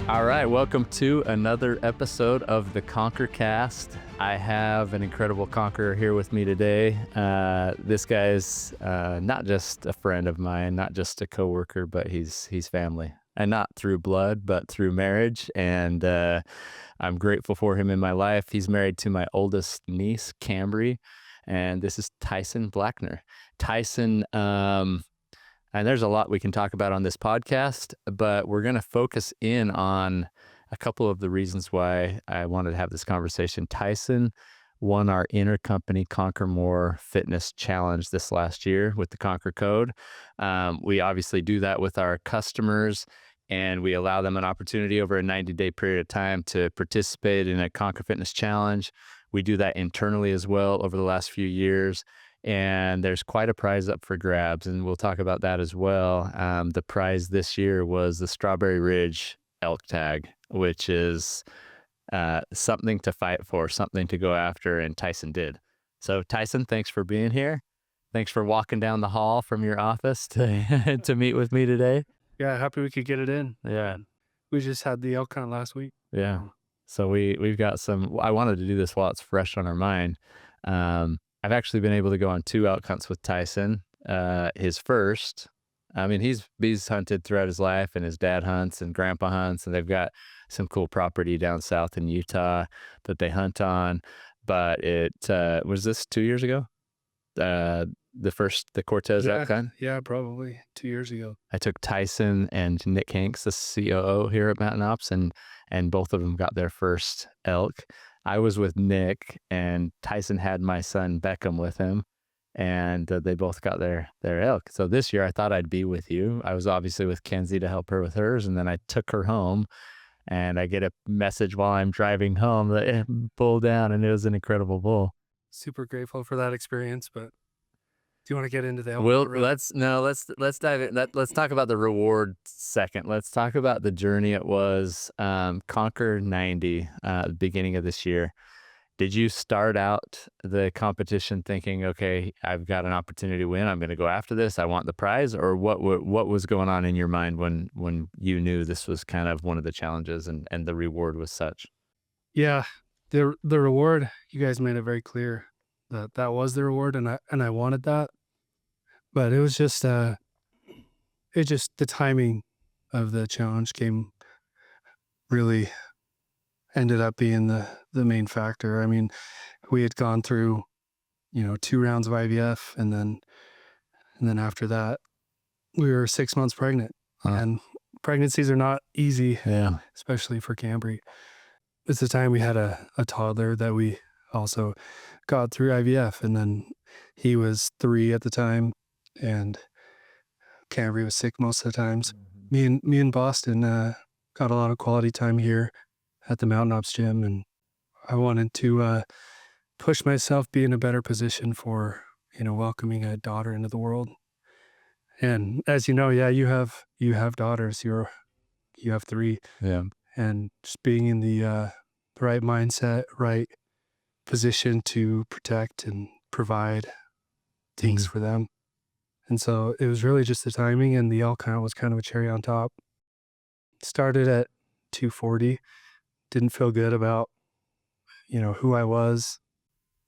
All right, welcome to another episode of the Conquer Cast. I have an incredible conqueror here with me today. This guy's not just a friend of mine, not just a coworker, but he's family, and not through blood, but through marriage. And I'm grateful for him in my life. He's married to my oldest niece, Cambry, and this is Tyson Blackner. Tyson. And there's a lot we can talk about on this podcast, but we're going to focus in on a couple of the reasons why I wanted to have this conversation. Tyson won our intercompany Conquer More Fitness Challenge this last year with the Conquer Code. We obviously do that with our customers, and we allow them an opportunity over a 90-day period of time to participate in a Conquer Fitness Challenge. We do that internally as well over the last few years. And there's quite a prize up for grabs, and we'll talk about that as well. The prize this year was the Strawberry Ridge elk tag, which is something to fight for, something to go after, and Tyson did. So Tyson, thanks for being here. Thanks for walking down the hall from your office to to meet with me today. Yeah, happy we could get it in. Yeah. We just had the elk hunt last week. Yeah. So we've got some, I wanted to do this while it's fresh on our mind. I've actually been able to go on 2 elk hunts with Tyson. His first, he's hunted throughout his life, and his dad hunts and grandpa hunts, and they've got some cool property down south in Utah that they hunt on. But it was this 2 years ago? The Cortez elk hunt? Yeah, probably 2 years ago. I took Tyson and Nick Hanks, the COO here at Mountain Ops, and both of them got their first elk. I was with Nick, and Tyson had my son Beckham with him, and they both got their elk. So this year I thought I'd be with you. I was obviously with Kenzie to help her with hers, and then I took her home, and I get a message while I'm driving home that bull down, and it was an incredible bull. Super grateful for that experience, but do you want to get into the elk? Well, let's dive in. Let's talk about the reward second. Let's talk about the journey it was. Conquer 90, the beginning of this year. Did you start out the competition thinking, okay, I've got an opportunity to win, I'm going to go after this, I want the prize? Or what was going on in your mind when you knew this was kind of one of the challenges and the reward was such? Yeah, the reward, you guys made it very clear that was the reward, and I wanted that. But it was just the timing of the challenge really ended up being the main factor. I mean, we had gone through, 2 rounds of IVF, and then after that, we were 6 months pregnant. And pregnancies are not easy, especially for Cambry. It's the time we had a toddler that we also got through IVF, and then he was 3 at the time, and Cambry was sick most of the times. Me and Boston got a lot of quality time here at the Mountain Ops gym, and I wanted to push myself, be in a better position for welcoming a daughter into the world. And as you know, you have daughters. You have 3, and just being in the right mindset, right position to protect and provide things for them. And so it was really just the timing, and the elk hunt was kind of a cherry on top. Started at 240, didn't feel good about, who I was.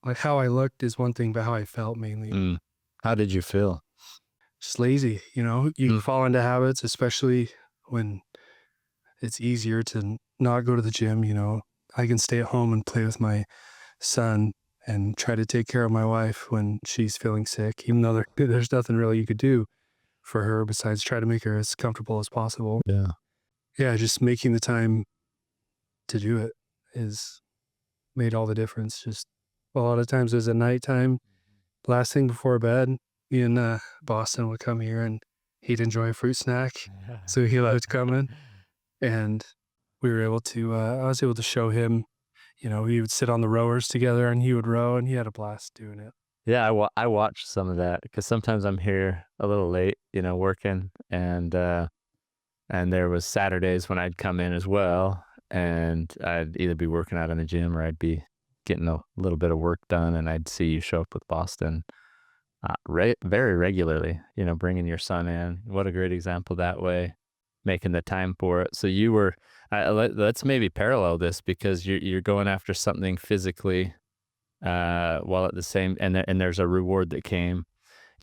Like, how I looked is one thing, but how I felt mainly. How did you feel? Just lazy, you fall into habits, especially when it's easier to not go to the gym. I can stay at home and play with my son and try to take care of my wife when she's feeling sick, even though there's nothing really you could do for her besides try to make her as comfortable as possible. Yeah, just making the time to do it made all the difference. Just a lot of times it was at nighttime, last thing before bed, me and Boston would come here, and he'd enjoy a fruit snack, so he loved coming. And we were able to, I was able to show him, we would sit on the rowers together, and he would row, and he had a blast doing it. Yeah, I watched some of that because sometimes I'm here a little late, working, and there was Saturdays when I'd come in as well, and I'd either be working out in the gym or I'd be getting a little bit of work done, and I'd see you show up with Boston very regularly, bringing your son in. What a great example that way. making the time for it. So you were, let's maybe parallel this because you're going after something physically, while at the same, and there's a reward that came.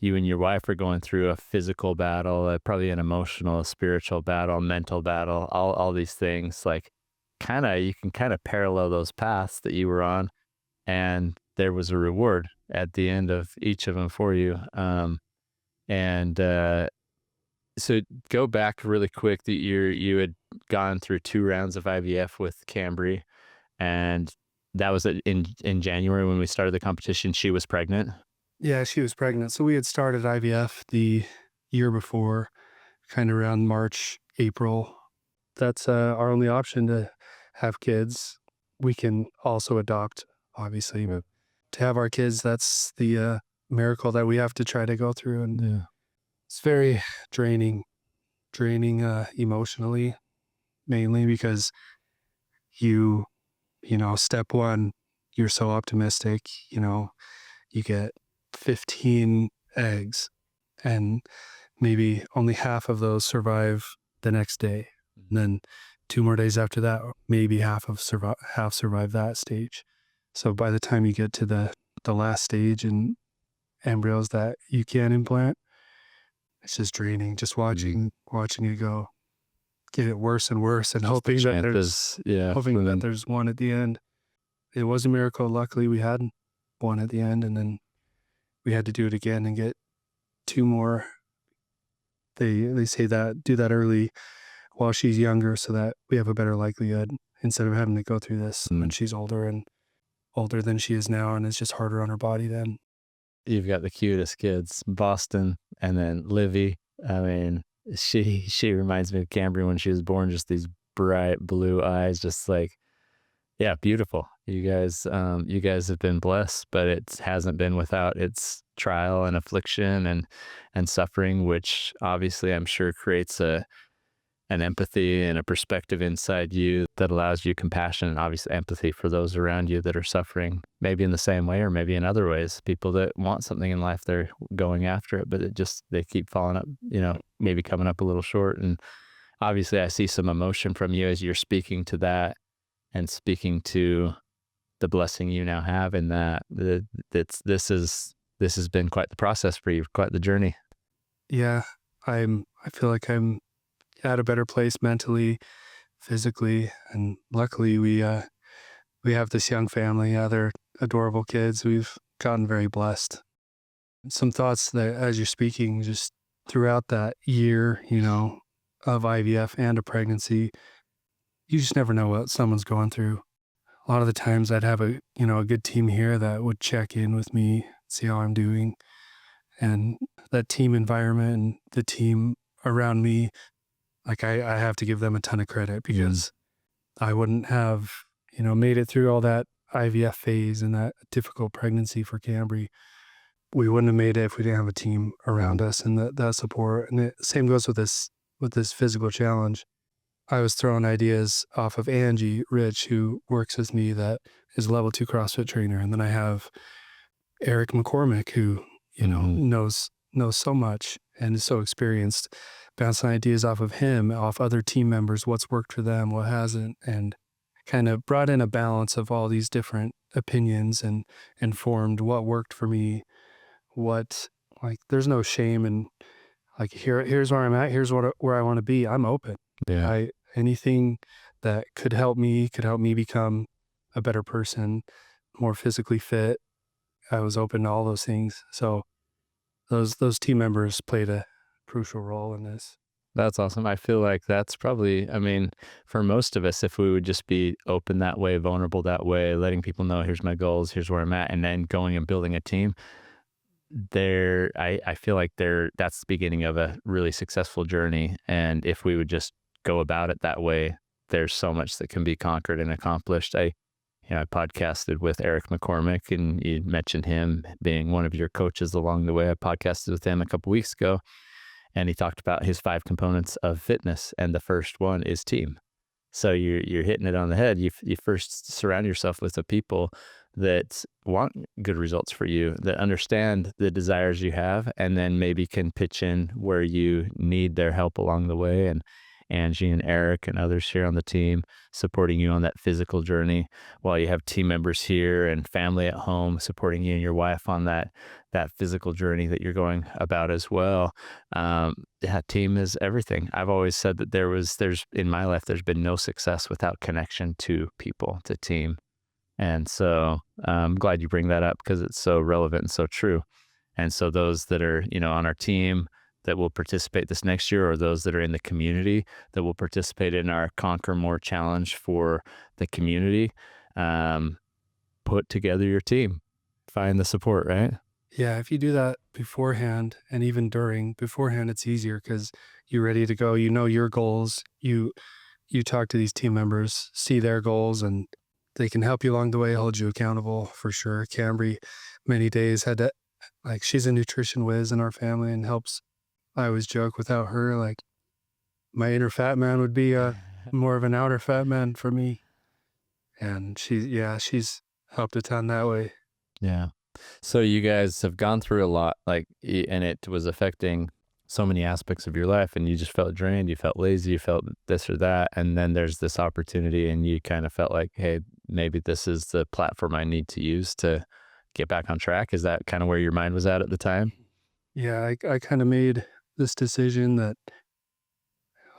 You and your wife are going through a physical battle, probably an emotional, a spiritual battle, mental battle, all these things. Like, kind of, you can kind of parallel those paths that you were on, and there was a reward at the end of each of them for you. And So go back really quick. That you had gone through 2 rounds of IVF with Cambry, and that was in January when we started the competition. She was pregnant. Yeah, she was pregnant. So we had started IVF the year before, kind of around March, April. That's our only option to have kids. We can also adopt, obviously, but to have our kids, that's the miracle that we have to try to go through. And Yeah. it's very draining, emotionally, mainly because you, step one, you're so optimistic, you get 15 eggs and maybe only half of those survive the next day. And then 2 more days after that, maybe half survive that stage. So by the time you get to the last stage and embryos that you can implant, it's just draining, just watching it go, get it worse and worse, and hoping that there's one at the end. It was a miracle. Luckily, we had one at the end, and then we had to do it again and get 2 more. They say that do that early while she's younger so that we have a better likelihood instead of having to go through this when she's older than she is now, and it's just harder on her body then. You've got the cutest kids, Boston, and then Livy. I mean, she reminds me of Cambry when she was born. Just these bright blue eyes, just like, yeah, beautiful. You guys have been blessed, but it hasn't been without its trial and affliction and suffering, which obviously I'm sure creates an empathy and a perspective inside you that allows you compassion and obviously empathy for those around you that are suffering, maybe in the same way or maybe in other ways. People that want something in life, they're going after it, but they keep falling up, maybe coming up a little short. And obviously I see some emotion from you as you're speaking to that and speaking to the blessing you now have in that. This has been quite the process for you, quite the journey. Yeah, I feel like I'm at a better place mentally, physically, and luckily we have this young family. Yeah, they're adorable kids. We've gotten very blessed. Some thoughts that as you're speaking, just throughout that year, of IVF and a pregnancy, you just never know what someone's going through. A lot of the times I'd have a good team here that would check in with me, see how I'm doing, and that team environment and the team around me, like I have to give them a ton of credit because I wouldn't have, made it through all that IVF phase and that difficult pregnancy for Cambry. We wouldn't have made it if we didn't have a team around us and that support. And the same goes with this physical challenge. I was throwing ideas off of Angie Rich, who works with me, that is a level 2 CrossFit trainer. And then I have Eric McCormick, who, knows so much and is so experienced, bouncing ideas off of him, off other team members, what's worked for them, what hasn't, and kind of brought in a balance of all these different opinions and informed what worked for me, there's no shame in, here's where I'm at, here's where I want to be. I'm open. Yeah. Anything that could help me become a better person, more physically fit. I was open to all those things. So those team members played a crucial role in this. That's awesome. I feel like that's probably, I mean, for most of us, if we would just be open that way, vulnerable that way, letting people know, here's my goals, here's where I'm at, and then going and building a team, I feel like that's the beginning of a really successful journey. And if we would just go about it that way, there's so much that can be conquered and accomplished. I podcasted with Eric McCormick, and you mentioned him being one of your coaches along the way. I podcasted with him a couple weeks ago, and he talked about his 5 components of fitness, and the first one is team. So you're hitting it on the head. You first surround yourself with the people that want good results for you, that understand the desires you have, and then maybe can pitch in where you need their help along the way. And Angie and Eric and others here on the team supporting you on that physical journey, while you have team members here and family at home supporting you and your wife on that physical journey that you're going about as well. Yeah, team is everything. I've always said that there's in my life, there's been no success without connection to people, to team. And so I'm glad you bring that up because it's so relevant and so true. And so those that are, on our team that will participate this next year, or those that are in the community that will participate in our Conquer More challenge for the community, put together your team, find the support, right? Yeah, if you do that beforehand and even beforehand, it's easier because you're ready to go. You know your goals. You talk to these team members, see their goals, and they can help you along the way, hold you accountable for sure. Cambry, many days had to, like, she's a nutrition whiz in our family and helps. I always joke without her, like, my inner fat man would be more of an outer fat man for me. And she's helped a ton that way. Yeah. So you guys have gone through a lot, and it was affecting so many aspects of your life, and you just felt drained, you felt lazy, you felt this or that. And then there's this opportunity, and you kind of felt like, hey, maybe this is the platform I need to use to get back on track. Is that kind of where your mind was at the time? Yeah, I kind of made this decision that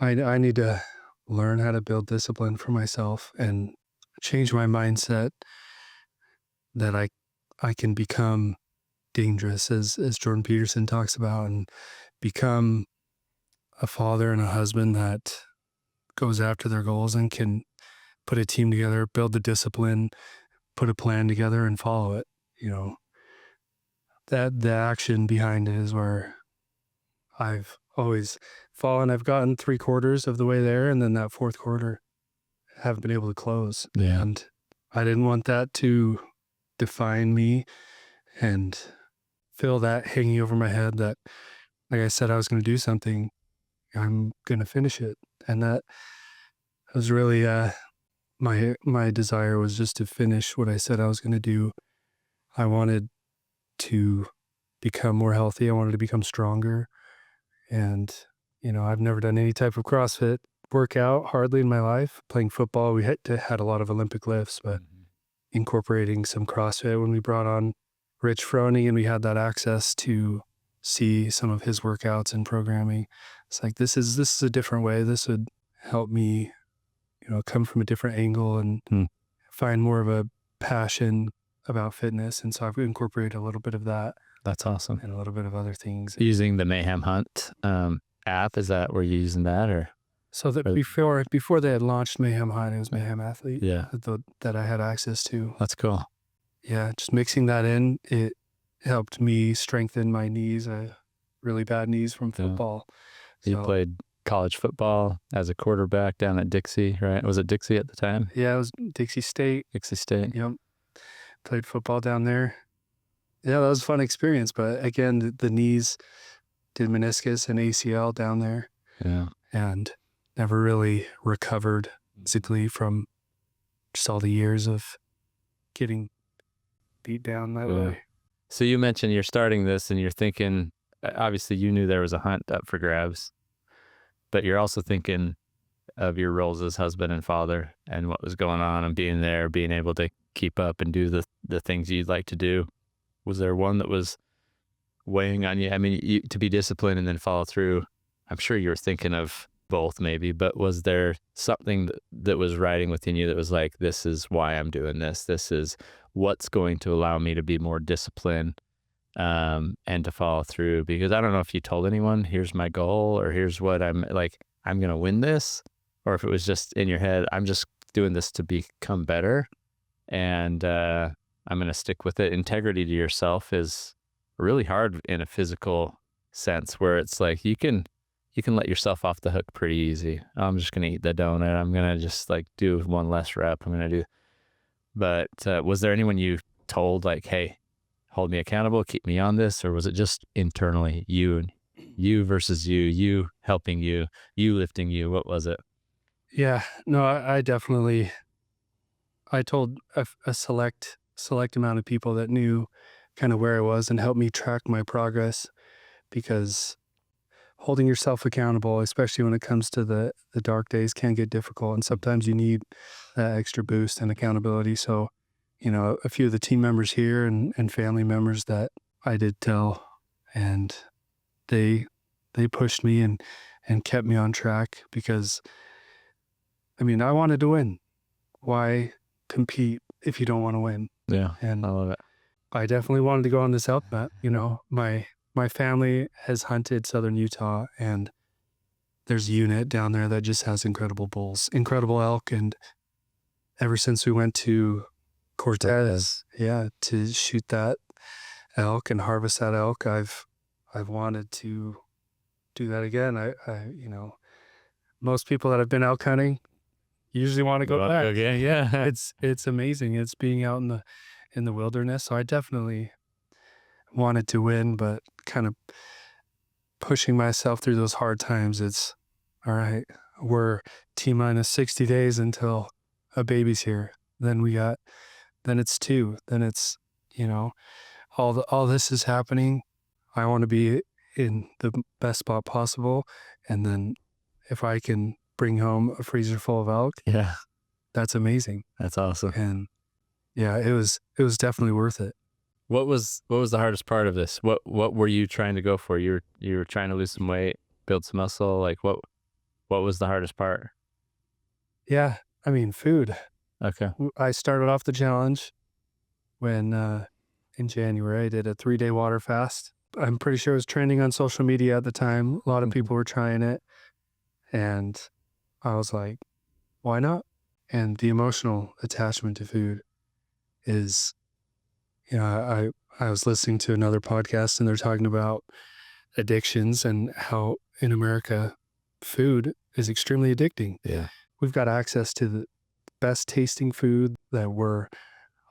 I need to learn how to build discipline for myself and change my mindset that I can become dangerous, as Jordan Peterson talks about, and become a father and a husband that goes after their goals and can put a team together, build the discipline, put a plan together and follow it. You know, that the action behind it is where I've always fallen. I've gotten 3/4 of the way there, and then that fourth quarter haven't been able to close. Yeah. And I didn't want that to define me and feel that hanging over my head that, like I said, I was going to do something, I'm going to finish it. And that was really my desire, was just to finish what I said I was going to do. I wanted to become more healthy. I wanted to become stronger. And, I've never done any type of CrossFit workout hardly in my life. Playing football, we had a lot of Olympic lifts, but incorporating some CrossFit when we brought on Rich Froning and we had that access to see some of his workouts and programming. It's like, this is a different way. This would help me, come from a different angle and find more of a passion about fitness. And so I've incorporated a little bit of that. That's awesome. And a little bit of other things. Using the Mayhem Hunt app, is that where you're using that, or? So that before they had launched Mayhem Hunt, it was Mayhem Athlete. Yeah. That I had access to. That's cool. Yeah, just mixing that in, it helped me strengthen my knees. I had really bad knees from football. You played college football as a quarterback down at Dixie, right? Was it Dixie at the time? Yeah, it was Dixie State. Dixie State. Yep. Played football down there. Yeah, that was a fun experience. But again, the knees, did meniscus and ACL down there. Yeah. And never really recovered physically from just all the years of getting beat down that way. So you mentioned you're starting this and you're thinking, obviously you knew there was a hunt up for grabs, but you're also thinking of your roles as husband and father and what was going on and being there, being able to keep up and do the things you'd like to do. Was there one that was weighing on you? I mean, to be disciplined and then follow through, I'm sure you were thinking of both maybe, but was there something that was riding within you that was like, this is why I'm doing this. This is what's going to allow me to be more disciplined and to follow through? Because I don't know if you told anyone, here's my goal, or here's what I'm going to win this, or if it was just in your head, I'm just doing this to become better and I'm going to stick with it. Integrity to yourself is really hard in a physical sense, where it's like you can let yourself off the hook pretty easy. I'm just going to eat the donut. I'm going to just do one less rep. I'm going to do. But was there anyone you told hey, hold me accountable, keep me on this? Or was it just internally, you versus you helping you lifting you? What was it? Yeah, no, I definitely, I told a select amount of people that knew kind of where I was and helped me track my progress, because holding yourself accountable, especially when it comes to the dark days, can get difficult. And sometimes you need that extra boost and accountability. So, a few of the team members here and family members that I did tell, and they pushed me and kept me on track because, I wanted to win. Why compete if you don't want to win? Yeah. And I love it. I definitely wanted to go on this elk hunt. My family has hunted southern Utah, and there's a unit down there that just has incredible bulls, incredible elk. And ever since we went to Cortez, to shoot that elk and harvest that elk, I've wanted to do that again. Most people that have been elk hunting usually want to go back. Okay, yeah. It's amazing. It's being out in the wilderness. So I definitely wanted to win, but kind of pushing myself through those hard times. It's all right. We're T-minus 60 days until a baby's here. Then it's 2. Then it's, all this is happening. I want to be in the best spot possible. And then if I can bring home a freezer full of elk, Yeah. that's amazing. That's awesome. And yeah, it was definitely worth it. What was the hardest part of this? What were you trying to go for? You were trying to lose some weight, build some muscle. Like what was the hardest part? Yeah, food. Okay. I started off the challenge when in January I did a 3-day water fast. I'm pretty sure it was trending on social media at the time. A lot of people were trying it, and I was like, why not? And the emotional attachment to food is, I was listening to another podcast, and they're talking about addictions and how in America food is extremely addicting. Yeah. We've got access to the best tasting food that we're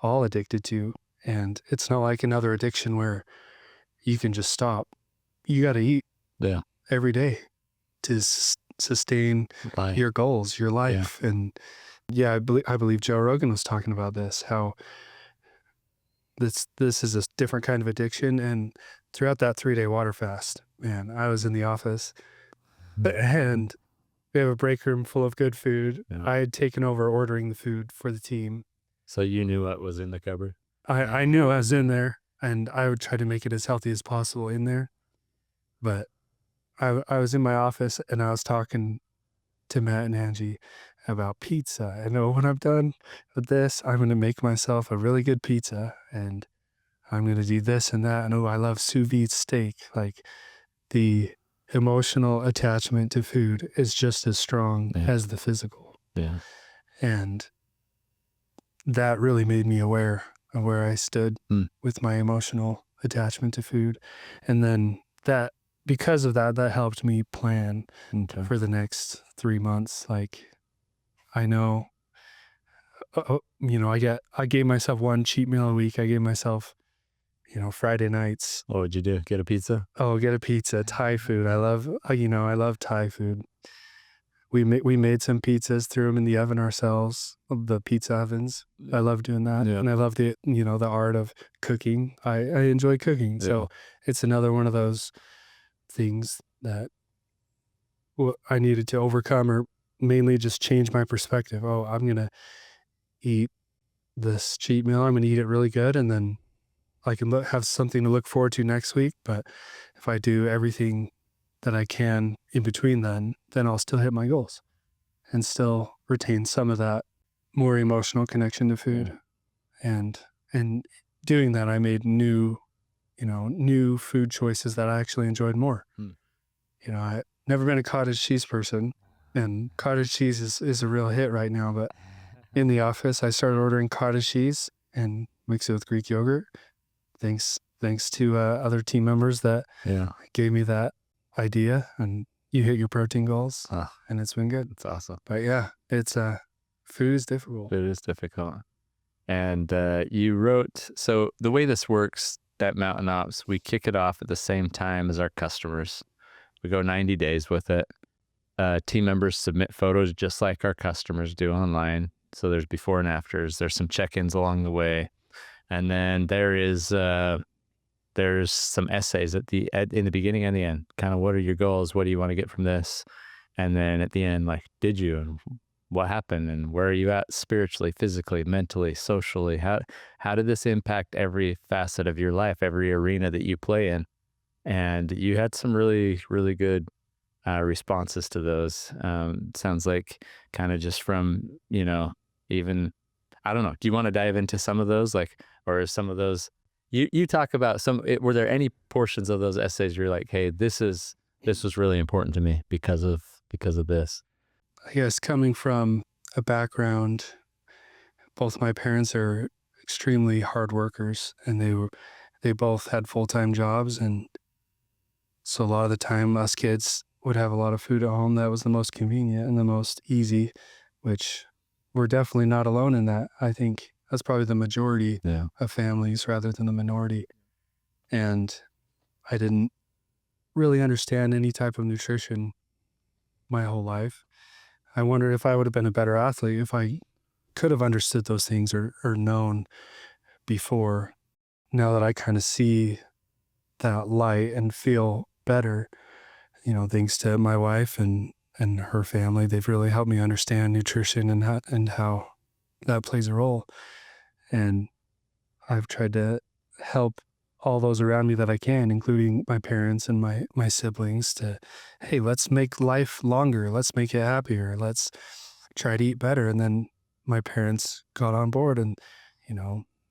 all addicted to, and it's not like another addiction where you can just stop. You got to eat every day to sustain your goals, your life. Yeah. And I believe Joe Rogan was talking about this, how this is a different kind of addiction. And throughout that 3-day water fast, man, I was in the office and we have a break room full of good food. Yeah. I had taken over ordering the food for the team. So you knew what was in the cupboard? I knew I was in there, and I would try to make it as healthy as possible in there. But I was in my office, and I was talking to Matt and Angie about pizza. I know when I'm done with this, I'm going to make myself a really good pizza, and I'm going to do this and that. And I love sous vide steak. Like, the emotional attachment to food is just as strong as the physical. Yeah. And that really made me aware of where I stood with my emotional attachment to food. And then because of that helped me plan for the next 3 months. Like, I know, I gave myself one cheat meal a week. I gave myself, Friday nights. What would you do? Get a pizza? Oh, get a pizza. Thai food. I love Thai food. We made some pizzas, threw them in the oven ourselves, the pizza ovens. I love doing that. Yeah. And I love the art of cooking. I enjoy cooking. Yeah. So it's another one of those things that I needed to overcome, or mainly just change my perspective. Oh, I'm going to eat this cheat meal. I'm going to eat it really good, and then I can have something to look forward to next week. But if I do everything that I can in between, then I'll still hit my goals and still retain some of that more emotional connection to food. Yeah. And doing that, I made new food choices that I actually enjoyed more. I've never been a cottage cheese person, and cottage cheese is a real hit right now. But in the office, I started ordering cottage cheese and mix it with Greek yogurt. Thanks to other team members that gave me that idea, and you hit your protein goals, and it's been good. It's awesome. But yeah, it's food is difficult. Food is difficult. And you wrote, so the way this works at Mountain Ops, we kick it off at the same time as our customers. We go 90 days with it. Team members submit photos just like our customers do online. So there's before and afters. There's some check-ins along the way. And then there is there's some essays in the beginning and the end. Kind of what are your goals? What do you want to get from this? And then at the end, like, did you and what happened and where are you at spiritually, physically, mentally, socially? How did this impact every facet of your life, every arena that you play in? And you had some really, really good responses to those. Sounds like kind of just from, even, I don't know. Do you want to dive into some of those? Like, or is some of those, you talk about were there any portions of those essays you're like, hey, this was really important to me because of this? I guess coming from a background, both my parents are extremely hard workers, and they both had full-time jobs, and so a lot of the time us kids would have a lot of food at home that was the most convenient and the most easy, which we're definitely not alone in that. I think that's probably the majority Yeah. of families rather than the minority. And I didn't really understand any type of nutrition my whole life. I wonder if I would have been a better athlete if I could have understood those things or known before. Now that I kind of see that light and feel better, thanks to my wife and her family, they've really helped me understand nutrition and how that plays a role. And I've tried to help all those around me that I can, including my parents and my siblings, to, hey, let's make life longer. Let's make it happier. Let's try to eat better. And then my parents got on board, and,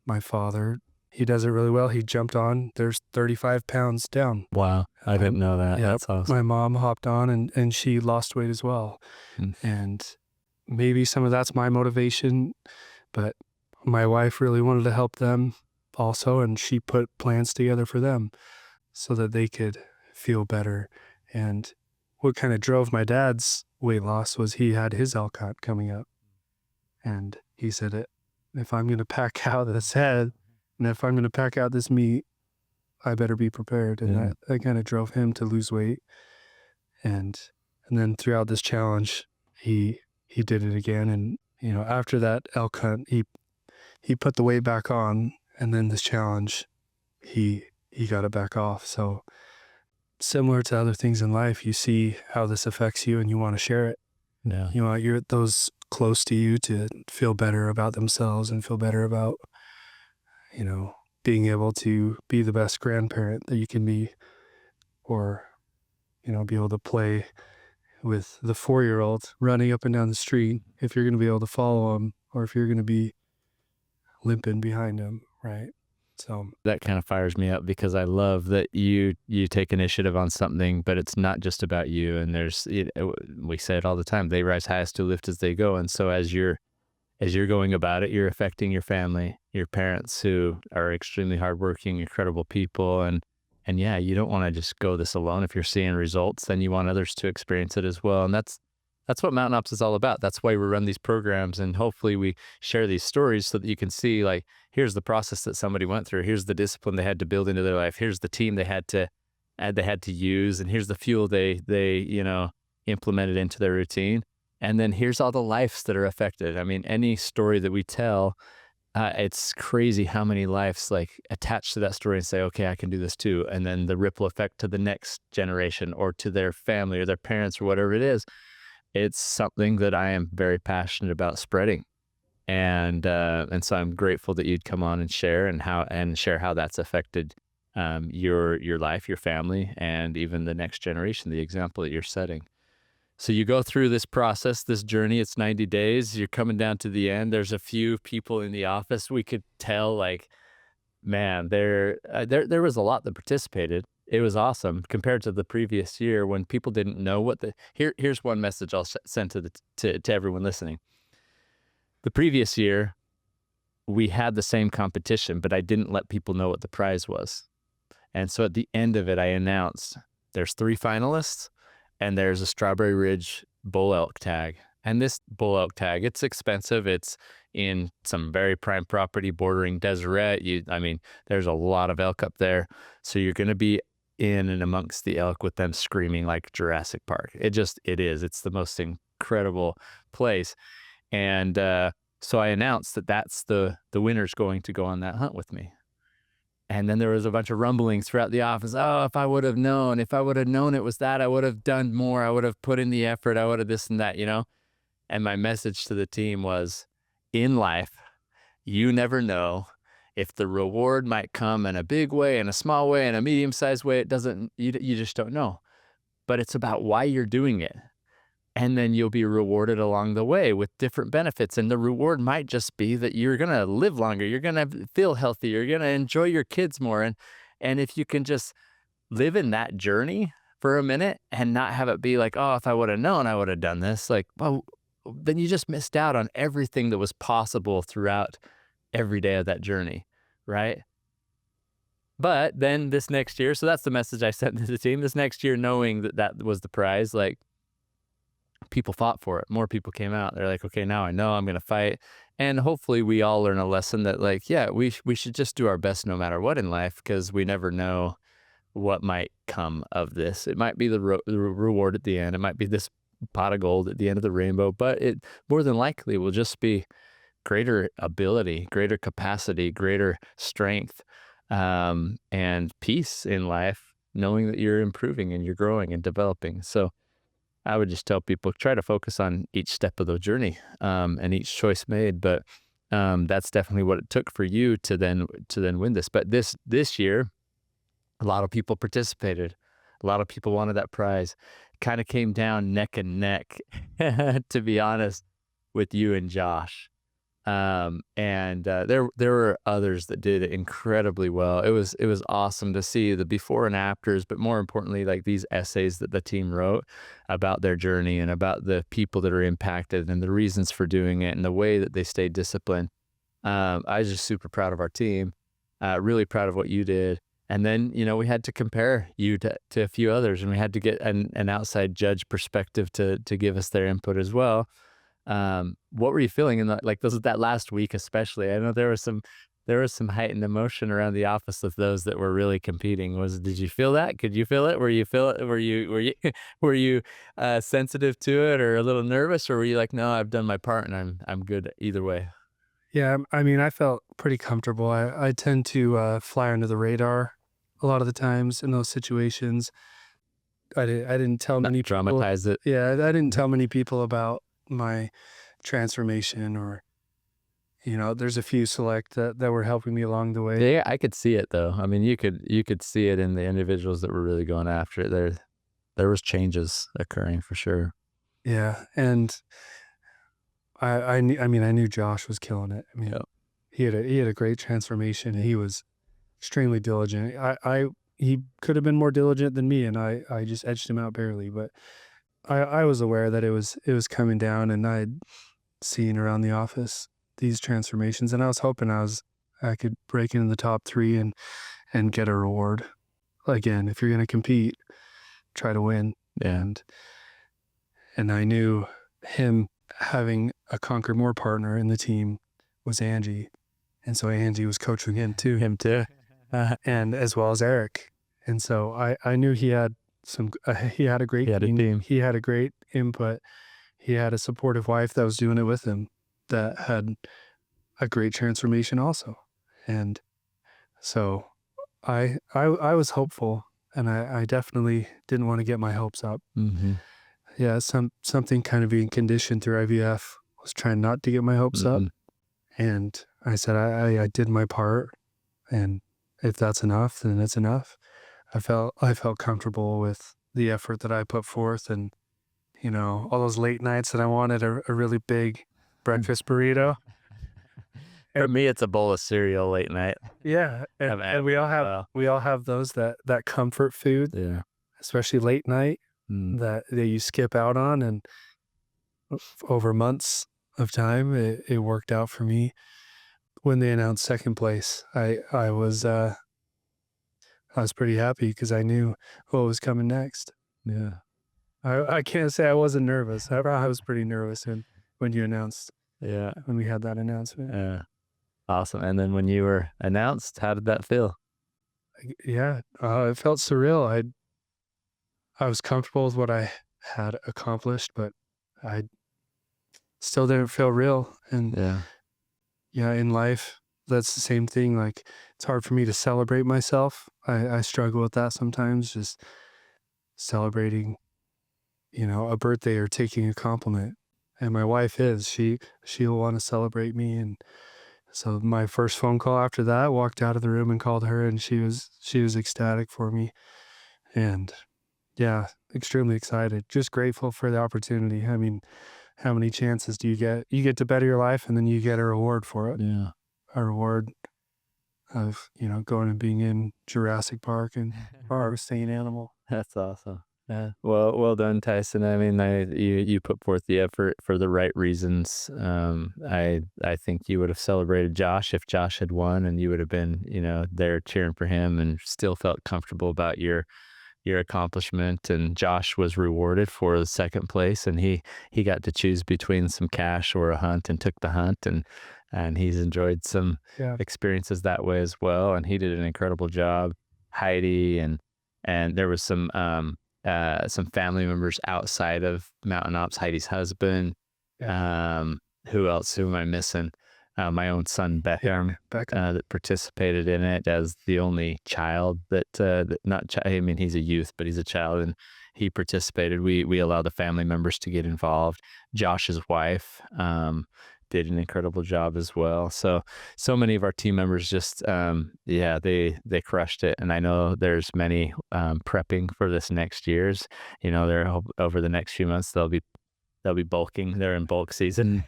my father, he does it really well. He jumped on. There's 35 pounds down. Wow. I didn't know that. Yeah, That's awesome. my mom hopped on and she lost weight as well. Mm. And maybe some of that's my motivation, but my wife really wanted to help them also, and she put plans together for them so that they could feel better. And what kind of drove my dad's weight loss was he had his elk hunt coming up. And he said, if I'm going to pack out this head and if I'm going to pack out this meat, I better be prepared. And Yeah. that kind of drove him to lose weight. And then throughout this challenge, he did it again. And, after that elk hunt, he put the weight back on, and then this challenge, he got it back off. So similar to other things in life, you see how this affects you and you want to share it. Yeah. You want those close to you to feel better about themselves and feel better about, being able to be the best grandparent that you can be, or, be able to play with the 4-year-old running up and down the street, if you're going to be able to follow him or if you're going to be limping behind him, right? So That kind of fires me up because I love that you take initiative on something, but it's not just about you. And we say it all the time, they rise highest to lift as they go. And so as you're going about it, you're affecting your family, your parents who are extremely hardworking, incredible people. And yeah, you don't want to just go this alone. If you're seeing results, then you want others to experience it as well. And that's what Mountain Ops is all about. That's why we run these programs. And hopefully we share these stories so that you can see, like, here's the process that somebody went through. Here's the discipline they had to build into their life. Here's the team they had to use. And here's the fuel they implemented into their routine. And then here's all the lives that are affected. I mean, any story that we tell, it's crazy how many lives like attach to that story and say, okay, I can do this too. And then the ripple effect to the next generation or to their family or their parents or whatever it is. It's something that I am very passionate about spreading. And so I'm grateful that you'd come on and share how that's affected your life, your family, and even the next generation, the example that you're setting. So you go through this process, this journey, it's 90 days, you're coming down to the end. There's a few people in the office. We could tell, like, man, there was a lot that participated. It was awesome compared to the previous year when people didn't know here's one message I'll send to everyone listening. The previous year, we had the same competition, but I didn't let people know what the prize was. And so at the end of it, I announced there's 3 finalists and there's a Strawberry Ridge bull elk tag. And this bull elk tag, it's expensive. It's in some very prime property bordering Deseret. There's a lot of elk up there. So you're going to be in and amongst the elk with them screaming like Jurassic Park. It is. It's the most incredible place. And so I announced that that's the winner's going to go on that hunt with me. And then there was a bunch of rumblings throughout the office. Oh, if I would have known it was that, I would have done more. I would have put in the effort. I would have this and that, you know? And my message to the team was, in life, you never know if the reward might come in a big way, in a small way, in a medium-sized way. It doesn't, you just don't know. But it's about why you're doing it. And then you'll be rewarded along the way with different benefits. And the reward might just be that you're going to live longer. You're going to feel healthy. You're going to enjoy your kids more. And if you can just live in that journey for a minute and not have it be like, oh, if I would have known, I would have done this. Like, well, then you just missed out on everything that was possible throughout every day of that journey, right? But then this next year, so that's the message I sent to the team. This next year, knowing that that was the prize, like, people fought for it. More people came out. They're like, okay, now I know I'm going to fight. And hopefully we all learn a lesson that, like, yeah, we should just do our best no matter what in life, because we never know what might come of this. It might be the reward at the end. It might be this pot of gold at the end of the rainbow, but it more than likely will just be greater ability, greater capacity, greater strength, and peace in life, knowing that you're improving and you're growing and developing. So I would just tell people, try to focus on each step of the journey, and each choice made. But that's definitely what it took for you to then win this. But this year, a lot of people participated. A lot of people wanted that prize. Kind of came down neck and neck, to be honest, with you and Josh. And there were others that did incredibly well. It was awesome to see the before and afters, but more importantly, like these essays that the team wrote about their journey and about the people that are impacted and the reasons for doing it and the way that they stayed disciplined. I was just super proud of our team, really proud of what you did. And then, you know, we had to compare you to a few others, and we had to get an outside judge perspective to give us their input as well. What were you feeling in that last week, especially? I know there was some heightened emotion around the office of those that were really competing. Did you feel that? Could you feel it? Were you were you sensitive to it, or a little nervous, or were you like, no, I've done my part and I'm good either way? Yeah, I mean, I felt pretty comfortable. I tend to fly under the radar a lot of the times in those situations. I didn't tell Not many people. dramatize it. Yeah, I didn't tell many people about my transformation, or there's a few select that were helping me along the way. Yeah, I could see it though. I mean, you could see it in the individuals that were really going after it. There was changes occurring for sure. Yeah, and I knew Josh was killing it. I mean, Yeah. he had a great transformation. He was extremely diligent. He could have been more diligent than me, and I just edged him out barely. But I was aware that it was coming down, and I'd seen around the office these transformations, and I was hoping I could break into the top 3 and get a reward. Again, if you're going to compete, try to win. Yeah. And I knew him having a Conquer More partner in the team was Angie, and so Angie was coaching him too. Him too. And as well as Eric. And so I knew he had he had a great team. He had a great input. He had a supportive wife that was doing it with him that had a great transformation also. And so I was hopeful, and I definitely didn't want to get my hopes up. Mm-hmm. Yeah, something kind of being conditioned through IVF was trying not to get my hopes up. And I said I did my part, and if that's enough, then it's enough. I felt comfortable with the effort that I put forth, and all those late nights that I wanted a really big breakfast burrito. For me, it's a bowl of cereal late night. Yeah, and we all have those that comfort food, Yeah. especially late night, that you skip out on, and over months of time, it worked out for me. When they announced second place, I was pretty happy because I knew what was coming next. Yeah. I can't say I wasn't nervous. I was pretty nervous when you announced. Yeah. When we had that announcement. Yeah. Awesome. And then when you were announced, how did that feel? Yeah, it felt surreal. I was comfortable with what I had accomplished, but I still didn't feel real. And Yeah. yeah, in life, that's the same thing. Like, it's hard for me to celebrate myself. I struggle with that sometimes, just celebrating, a birthday or taking a compliment. And my wife she'll want to celebrate me. And so my first phone call after that, walked out of the room and called her, and she was ecstatic for me. And yeah, extremely excited. Just grateful for the opportunity. I mean, how many chances do you get? You get to better your life, and then you get a reward for it. Yeah. A reward of, going and being in Jurassic Park and harvesting an animal. That's awesome. Yeah. Well done, Tyson. I mean, you put forth the effort for the right reasons. I think you would have celebrated Josh if Josh had won, and you would have been, there cheering for him, and still felt comfortable about your accomplishment. And Josh was rewarded for the second place, and he got to choose between some cash or a hunt, and took the hunt, and he's enjoyed some Yeah. experiences that way as well. And he did an incredible job. Heidi and there was some family members outside of Mountain Ops, Heidi's husband. Who else? Who am I missing? My own son Beckham, that participated in it as the only child I mean, he's a youth, but he's a child, and he participated. We allowed the family members to get involved. Josh's wife did an incredible job as well. So many of our team members just, they crushed it. And I know there's many prepping for this next year's. They're over the next few months, they'll be bulking. They're in bulk season.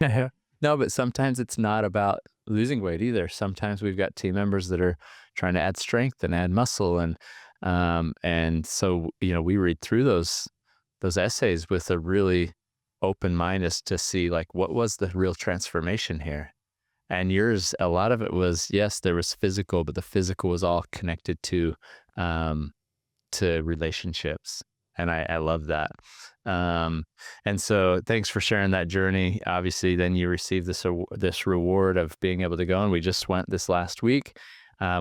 No, but sometimes it's not about losing weight either. Sometimes we've got team members that are trying to add strength and add muscle, and so we read through those essays with a really open mind as to see, like, what was the real transformation here. And yours, a lot of it was, yes, there was physical, but the physical was all connected to relationships. And I love that. And so thanks for sharing that journey. Obviously, then you received this reward of being able to go. And we just went this last week.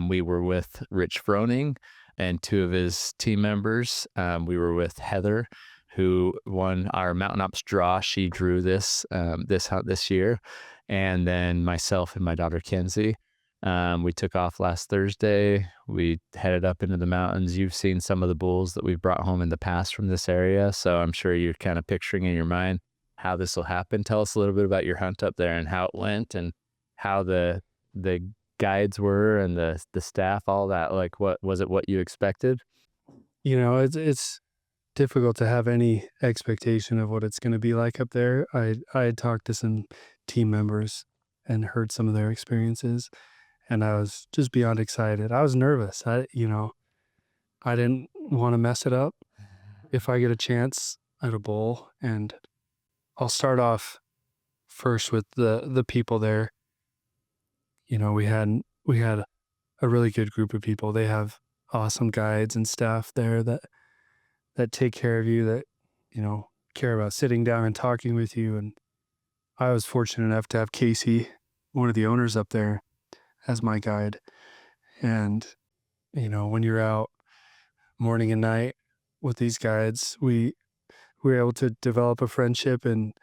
We were with Rich Froning and two of his team members. We were with Heather, who won our Mountain Ops draw. She drew this hunt this year. And then myself and my daughter, Kenzie. We took off last Thursday. We headed up into the mountains. You've seen some of the bulls that we've brought home in the past from this area, so I'm sure you're kind of picturing in your mind how this will happen. Tell us a little bit about your hunt up there and how it went, and how the guides were, and the staff, all that. Like, what was it? What you expected? It's difficult to have any expectation of what it's going to be like up there. I had talked to some team members and heard some of their experiences, and I was just beyond excited. I was nervous. I didn't want to mess it up. If I get a chance at a bull, and I'll start off first with the people there. We had a really good group of people. They have awesome guides and staff there that take care of you, that care about sitting down and talking with you. And I was fortunate enough to have Casey, one of the owners up there, as my guide. And when you're out morning and night with these guides, we were able to develop a friendship and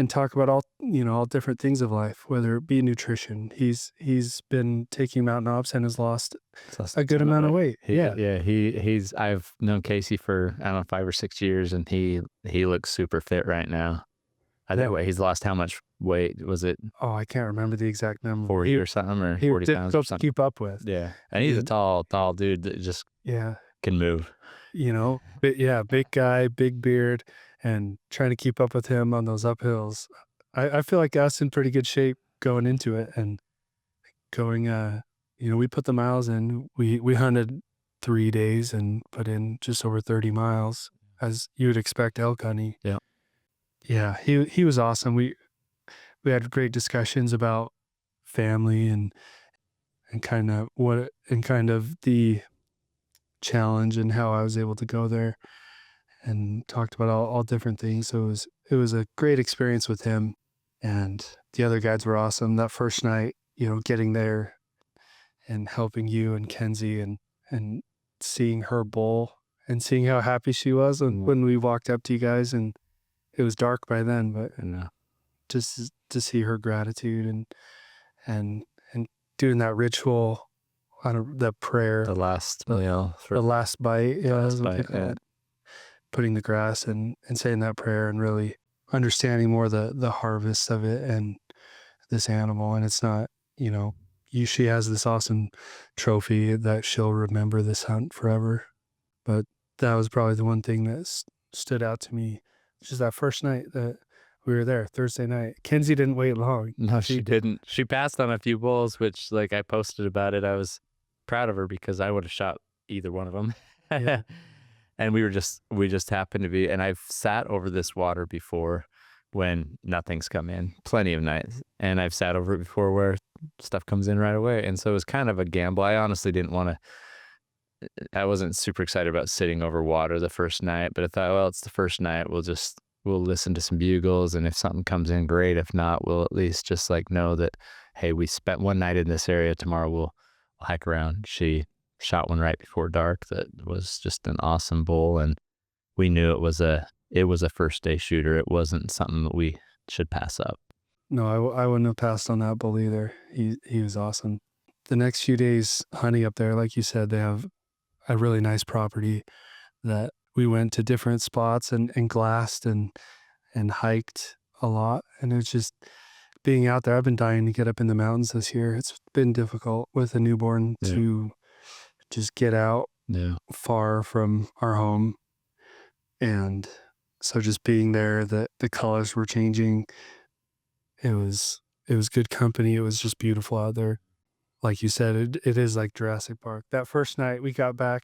talk about all different things of life, whether it be nutrition. He's been taking Mountain Ops and has lost a good amount of weight. I've known Casey for, I don't know, 5 or 6 years, and he looks super fit right now. I think he's lost how much weight? Was it? Oh, I can't remember the exact number. 40 or something, or 40 pounds or something. To keep up with. Yeah, and he's a tall dude that just can move. But big guy, big beard, and trying to keep up with him on those uphills. I feel like us in pretty good shape going into it, and going. We put the miles in. We hunted 3 days and put in just over 30 miles, as you would expect elk hunting. Yeah. Yeah, he was awesome. We had great discussions about family and kind of the challenge and how I was able to go there, and talked about all different things. So it was a great experience with him, and the other guides were awesome. That first night, getting there and helping you and Kenzie and seeing her bull and seeing how happy she was when we walked up to you guys, and it was dark by then, but just to see her gratitude and doing that ritual, the prayer, The last, the last bite, last that's what they bite, call yeah. it. Putting the grass and saying that prayer and really understanding more the harvest of it and this animal. And it's not, she has this awesome trophy that she'll remember this hunt forever. But that was probably the one thing that stood out to me. Just that first night that we were there, Thursday night. Kenzie didn't wait long. No, she didn't. She passed on a few bulls, which like I posted about it. I was proud of her because I would have shot either one of them. Yeah. And we just happened to be, and I've sat over this water before when nothing's come in, plenty of nights. And I've sat over it before where stuff comes in right away. And so it was kind of a gamble. I honestly didn't want to, I wasn't super excited about sitting over water the first night, but I thought, well, it's the first night. We'll listen to some bugles. And if something comes in, great. If not, we'll at least just like know that, hey, we spent one night in this area. Tomorrow we'll hike around. She shot one right before dark that was just an awesome bull, and we knew it was a first day shooter. It wasn't something that we should pass up. No, I wouldn't have passed on that bull either. He was awesome. The next few days hunting up there, like you said, they have a really nice property that we went to different spots and glassed and hiked a lot. And it was just being out there. I've been dying to get up in the mountains this year. It's been difficult with a newborn to just get out far from our home. And so just being there, the colors were changing. It was good company. It was just beautiful out there. Like you said, it is like Jurassic Park. That first night we got back,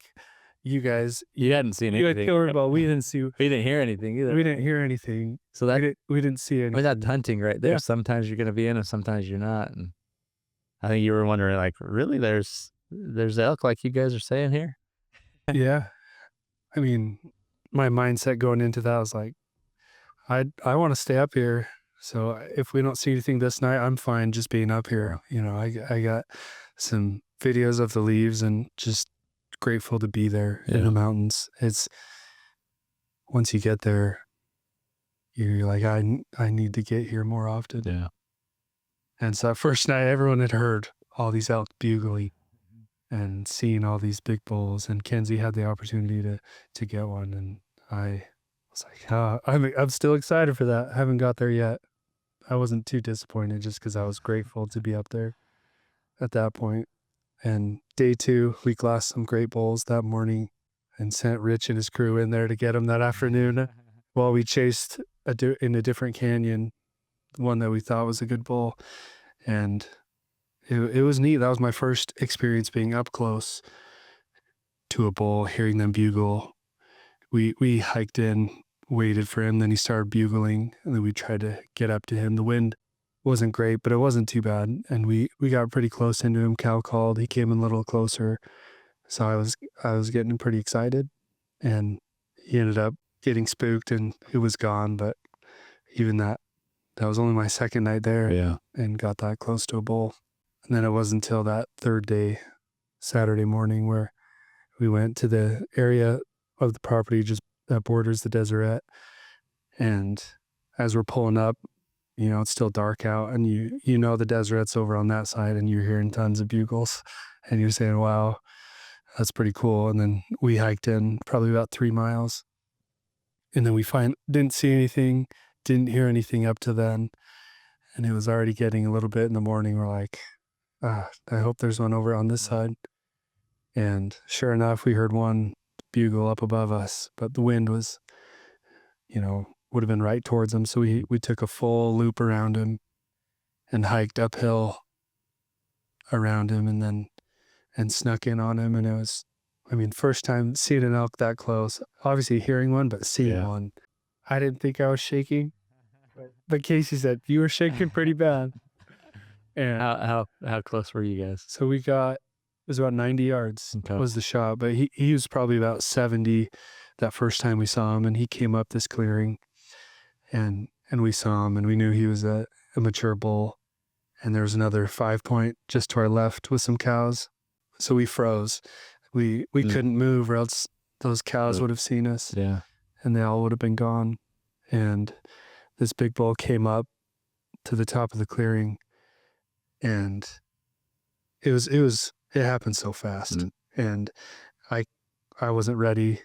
you hadn't seen you anything. had killer ball. We didn't see. We didn't hear anything either. We didn't hear anything. So that we didn't see anything. that's hunting right there. Yeah. Sometimes you're gonna be in, and sometimes you're not. And I think you were wondering, like, really, there's elk, like you guys are saying here. Yeah, I mean, my mindset going into that was like, I want to stay up here. So if we don't see anything this night, I'm fine just being up here. I got some videos of the leaves and just grateful to be there in the mountains. It's once you get there, you're like, I need to get here more often. Yeah. And so that first night, everyone had heard all these elk bugling and seeing all these big bulls, and Kenzie had the opportunity to get one, and I was like, I'm still excited for that. I haven't got there yet. I wasn't too disappointed just because I was grateful to be up there at that point. And day 2, we glassed some great bulls that morning and sent Rich and his crew in there to get them that afternoon while we chased in a different canyon, one that we thought was a good bull. And it was neat. That was my first experience being up close to a bull, hearing them bugle. We hiked in, waited for him, then he started bugling, and then we tried to get up to him. The wind wasn't great, but it wasn't too bad, and we got pretty close into him. Cal called, he came a little closer, so I was getting pretty excited, and he ended up getting spooked, and it was gone. But even that was only my second night there, and got that close to a bull. And then it wasn't until that third day, Saturday morning, where we went to the area of the property just that borders the desert. And as we're pulling up, it's still dark out, and the desert's over on that side, and you're hearing tons of bugles, and you're saying, wow, that's pretty cool. And then we hiked in probably about 3 miles, and then we didn't see anything, didn't hear anything up to then, and it was already getting a little bit in the morning. We're like, I hope there's one over on this side. And sure enough, we heard one bugle up above us, but the wind was, would have been right towards him. So we took a full loop around him and hiked uphill around him and snuck in on him. And it was, first time seeing an elk that close, obviously hearing one, but seeing one. I didn't think I was shaking, but Casey said, you were shaking pretty bad. And how close were you guys? So it was about 90 yards was the shot, but he was probably about 70 that first time we saw him, and he came up this clearing, and we saw him, and we knew he was a mature bull, and there was another 5-point just to our left with some cows. So we froze. We couldn't move, or else those cows would have seen us, and they all would have been gone. And this big bull came up to the top of the clearing, and it happened so fast, Mm. and I wasn't ready.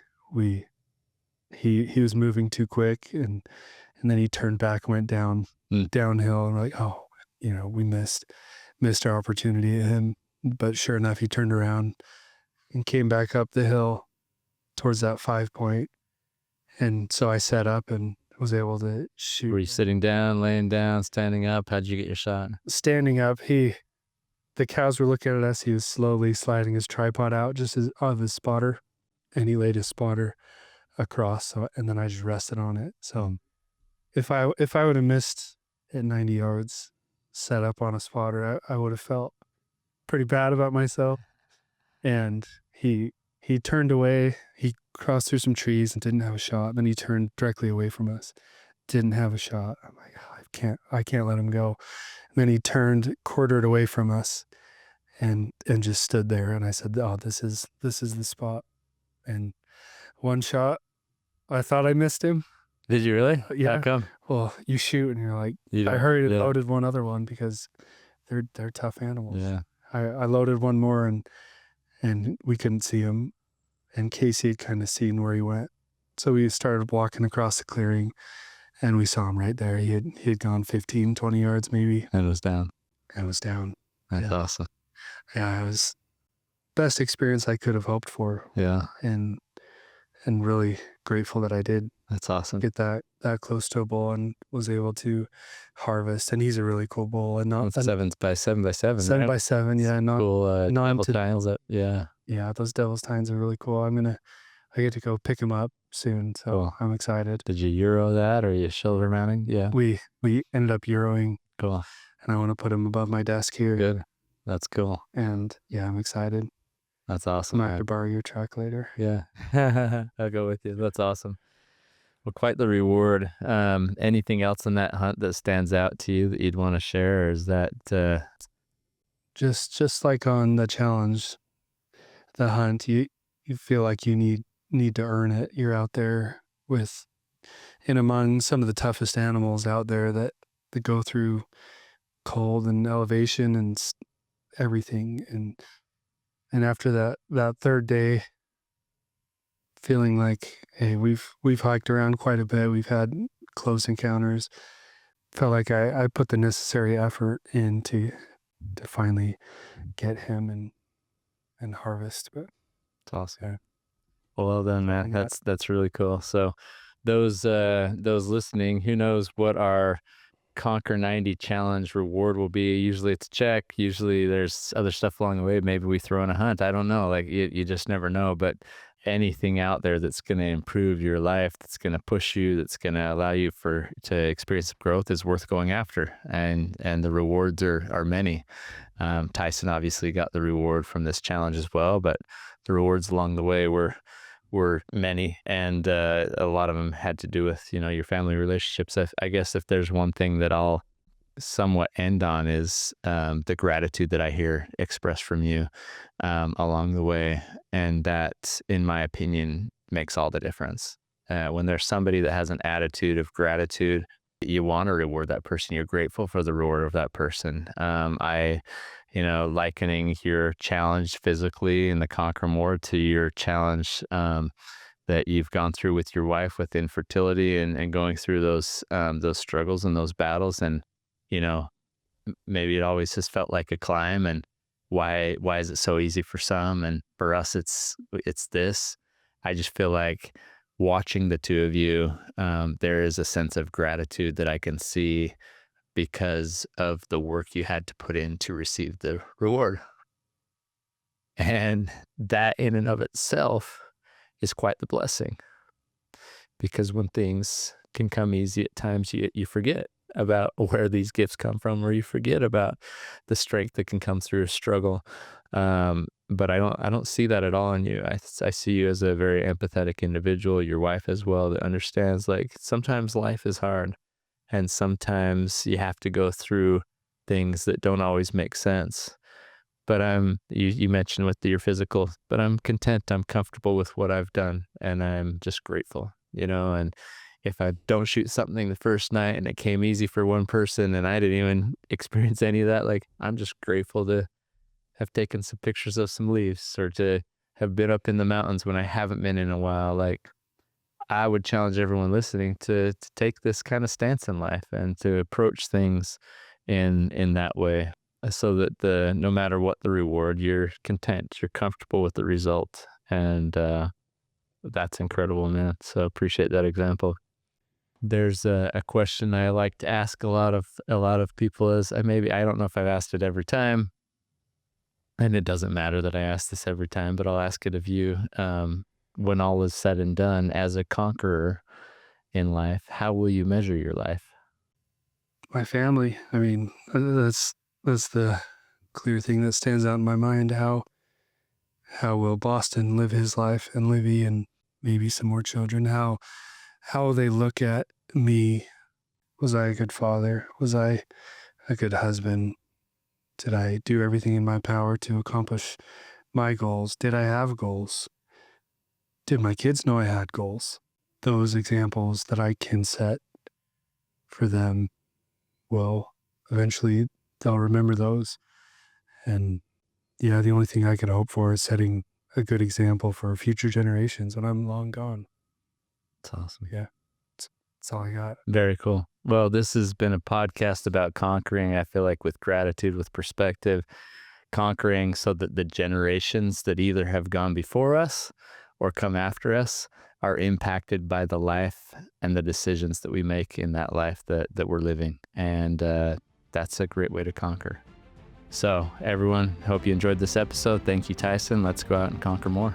He was moving too quick, and then he turned back and went downhill, and we're like, oh, we missed our opportunity at him. But sure enough, he turned around and came back up the hill towards that 5 point. And so I set up and was able to shoot. Were you sitting down, laying down, standing up? How'd you get your shot? Standing up, the cows were looking at us. He was slowly sliding his tripod out just out of his spotter, and he laid his spotter across. And then I just rested on it. So if I would have missed at 90 yards, set up on a spotter, I would have felt pretty bad about myself. And he turned away. He crossed through some trees and didn't have a shot. Then he turned directly away from us, didn't have a shot. I'm like, oh, I can't let him go. And then he turned, quartered away from us, and just stood there. And I said, oh, this is the spot. And one shot, I thought I missed him. Did you really? Yeah. How come? Well, you shoot and you're like, You I don't- hurried and yeah. loaded one other one because they're tough animals. Yeah. I loaded one more and we couldn't see him. And Casey had kind of seen where he went. So we started walking across the clearing and we saw him right there. He had gone 15, 20 yards maybe. And it was down. And was down. That's Yeah. awesome. Yeah, it was best experience I could have hoped for. Yeah. And really grateful that I did That's awesome. get that close to a bull and was able to harvest. And he's a really cool bull. And not It's 7 by 7 by 7. 7 right? by 7. Yeah. Not Cool. not Devil to- tiles. Yeah. Yeah, those devil's tines are really cool. I get to go pick him up soon, so Cool. I'm excited. Did you Euro that or you shoulder mounting? Yeah. We ended up Euroing, Cool. and I want to put him above my desk here. Good. That's cool. And yeah, I'm excited. That's I'm awesome. gonna have to borrow your truck later. Yeah. I'll go with you. That's awesome. Well, quite the reward. Anything else in that hunt that stands out to you that you'd want to share, or is that Just like on the challenge, the hunt, you feel like you need to earn it. You're out there among some of the toughest animals out there that go through cold and elevation and everything. And after that third day, feeling like, hey, we've hiked around quite a bit. We've had close encounters. Felt like I put the necessary effort in to finally get him and harvest. But it's awesome? Yeah. Well done, man. Yeah. That's really cool. So those listening, who knows what our Conquer 90 challenge reward will be. Usually it's a check. Usually there's other stuff along the way. Maybe we throw in a hunt. I don't know. Like you just never know. But anything out there that's going to improve your life, that's going to push you, that's going to allow you to experience growth is worth going after. And the rewards are many. Tyson obviously got the reward from this challenge as well, but the rewards along the way were many, and a lot of them had to do with your family relationships. I guess if there's one thing that I'll somewhat end on is the gratitude that I hear expressed from you along the way, and that, in my opinion, makes all the difference. When there's somebody that has an attitude of gratitude, you want to reward that person. You're grateful for the reward of that person. Likening your challenge physically in the Conquer More to your challenge that you've gone through with your wife with infertility and going through those struggles and those battles. And, maybe it always has felt like a climb, and why is it so easy for some? And for us, it's this. I just feel like watching the two of you, there is a sense of gratitude that I can see because of the work you had to put in to receive the reward. And that in and of itself is quite the blessing, because when things can come easy at times, you forget about where these gifts come from, or you forget about the strength that can come through a struggle. But I don't see that at all in you. I see you as a very empathetic individual, your wife as well, that understands like sometimes life is hard. And sometimes you have to go through things that don't always make sense. But you mentioned with your physical, but I'm content. I'm comfortable with what I've done, and I'm just grateful, and if I don't shoot something the first night and it came easy for one person and I didn't even experience any of that, like I'm just grateful to have taken some pictures of some leaves, or to have been up in the mountains when I haven't been in a while. Like, I would challenge everyone listening to take this kind of stance in life and to approach things in that way, so that no matter what the reward, you're content, you're comfortable with the result. And that's incredible, man. So appreciate that example. There's a question I like to ask a lot of people is, I don't know if I've asked it every time, and it doesn't matter that I ask this every time, but I'll ask it of you. When all is said and done, as a conqueror in life, how will you measure your life? My family. I mean, that's the clear thing that stands out in my mind. How will Boston live his life, and Livy, and maybe some more children? How they look at me. Was I a good father? Was I a good husband? Did I do everything in my power to accomplish my goals? Did I have goals? Did my kids know I had goals? Those examples that I can set for them, well, eventually they'll remember those. And yeah, the only thing I could hope for is setting a good example for future generations when I'm long gone. That's awesome. Yeah, that's all I got. Very cool. Well, this has been a podcast about conquering. I feel like with gratitude, with perspective, conquering so that the generations that either have gone before us or come after us are impacted by the life and the decisions that we make in that life that we're living. And that's a great way to conquer. So everyone, hope you enjoyed this episode. Thank you, Tyson. Let's go out and conquer more.